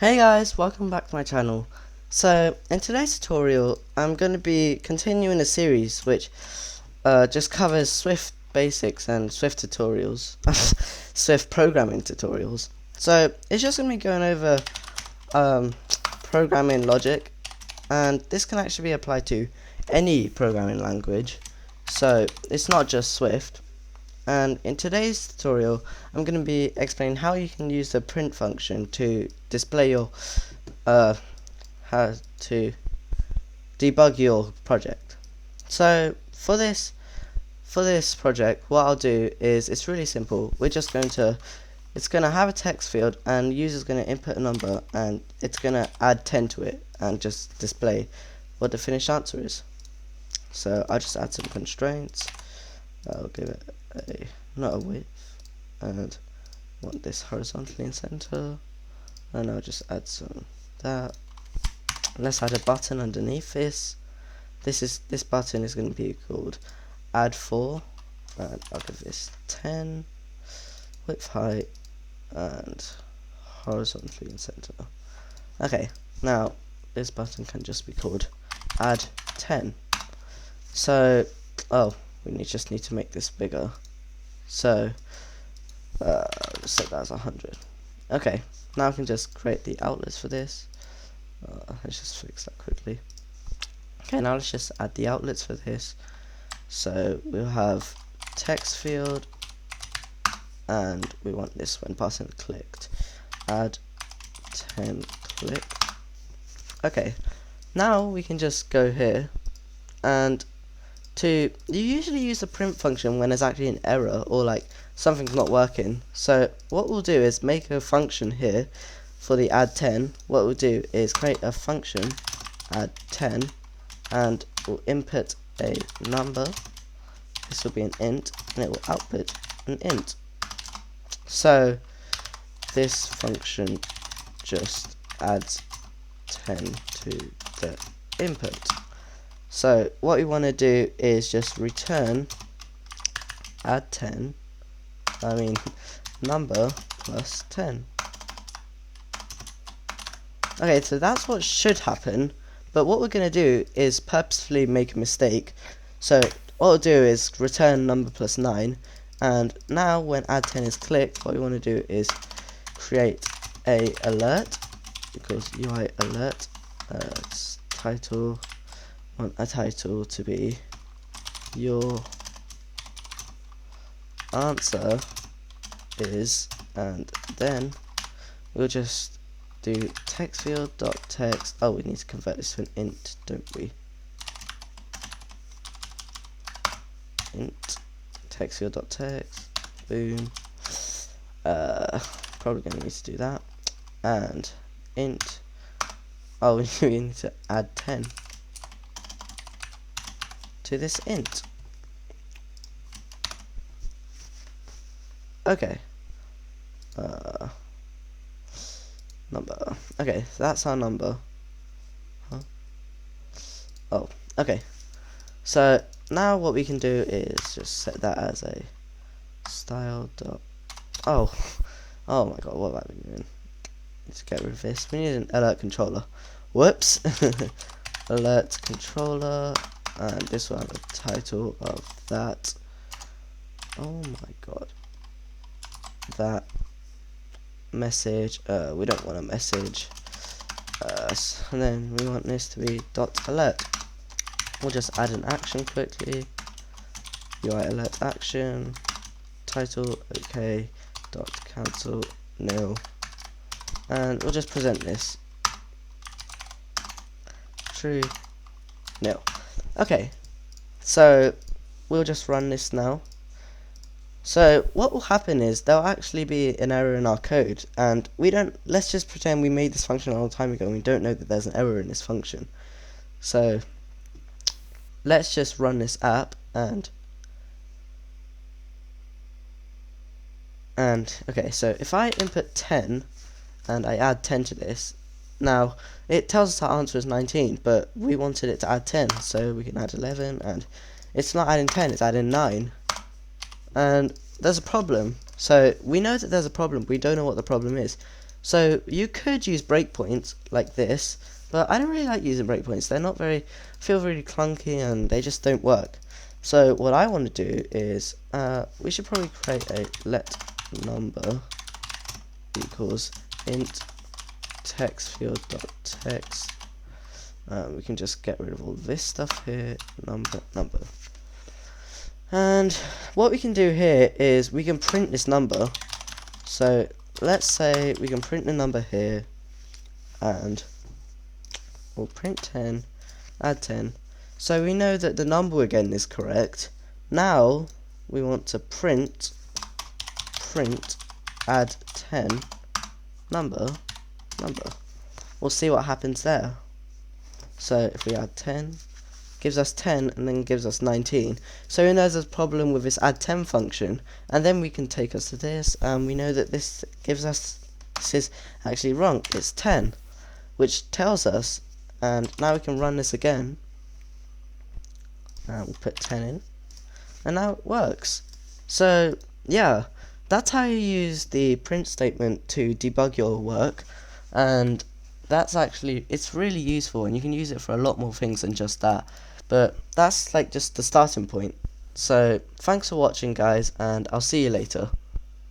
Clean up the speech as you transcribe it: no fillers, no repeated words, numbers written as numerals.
Hey guys, welcome back to my channel. So in today's tutorial I'm going to be continuing a series which just covers Swift basics and Swift tutorials, Swift programming tutorials. So it's just going to be going over programming logic, and this can actually be applied to any programming language, so it's not just Swift. And in today's tutorial I'm going to be explaining how you can use the print function to display your how to debug your project. So for this project, what I'll do is, it's really simple. It's going to have a text field, and the user's going to input a number, and it's going to add 10 to it and just display what the finished answer is. So I'll just add some constraints. I'll give it not a width, and want this horizontally in center, and I'll just add some that. Let's add a button underneath this. This button is going to be called add 4, and I'll give this 10 width, height, and horizontally in center. Okay, now this button can just be called add 10. So we just need to make this bigger, so set that as 100. Okay, now I can just create the outlets for this. Let's just fix that quickly. Okay, now let's just add the outlets for this. So we'll have text field, and we want this when passing clicked, add 10 click. Okay, now we can just go here, and you usually use the print function when there's actually an error or like something's not working. So what we'll do is make a function here for the add 10. What we'll do is create a function add 10, and we'll input a number. This will be an int, and it will output an int. So this function just adds 10 to the input. So what we want to do is just return add 10, number plus 10. Okay, so that's what should happen, but what we're going to do is purposefully make a mistake. So what we'll do is return number plus 9, and now when add 10 is clicked, what we want to do is create a alert, because UI alert, title, want a title to be your answer is, and then we'll just do text field dot text. Oh, we need to convert this to an int, don't we? Int text field dot text. Boom. Probably gonna need to do that. And int. Oh, we need to add 10 to this int. Okay. Number. Okay, so that's our number. Oh, okay. So now what we can do is just set that as a style dot. Oh my god, what have I been doing? Let's get rid of this. We need an alert controller. Whoops. Alert controller, and this will have a title of that. Oh my god. That message, we don't want a message, and then we want this to be dot alert. We'll just add an action quickly, UI alert action, title okay, dot cancel nil, and we'll just present this true nil. Okay, so we'll just run this now. So what will happen is there'll actually be an error in our code, and let's just pretend we made this function a long time ago and we don't know that there's an error in this function. So let's just run this app, and okay, so if I input 10 and I add 10 to this, now it tells us our answer is 19, but we wanted it to add 10, so we can add 11, and it's not adding 10, it's adding 9. And there's a problem. So we know that there's a problem, we don't know what the problem is. So you could use breakpoints like this, but I don't really like using breakpoints. They're not very, feel really clunky, and they just don't work. So what I want to do is, we should probably create a let number equals int text field dot text. We can just get rid of all this stuff here, number. And what we can do here is we can print this number. So let's say we can print the number here, and we'll print 10, add 10. So we know that the number again is correct. Now we want to print add 10 number. We'll see what happens there. So if we add 10, gives us 10 and then gives us 19. So we know there's a problem with this add 10 function, and then we can take us to this, and we know that this gives us, this is actually wrong, it's 10, which tells us, and now we can run this again, and we'll put 10 in, and now it works. So yeah, that's how you use the print statement to debug your work, and that's actually, it's really useful, and you can use it for a lot more things than just that. But that's like just the starting point. So thanks for watching, guys, and I'll see you later.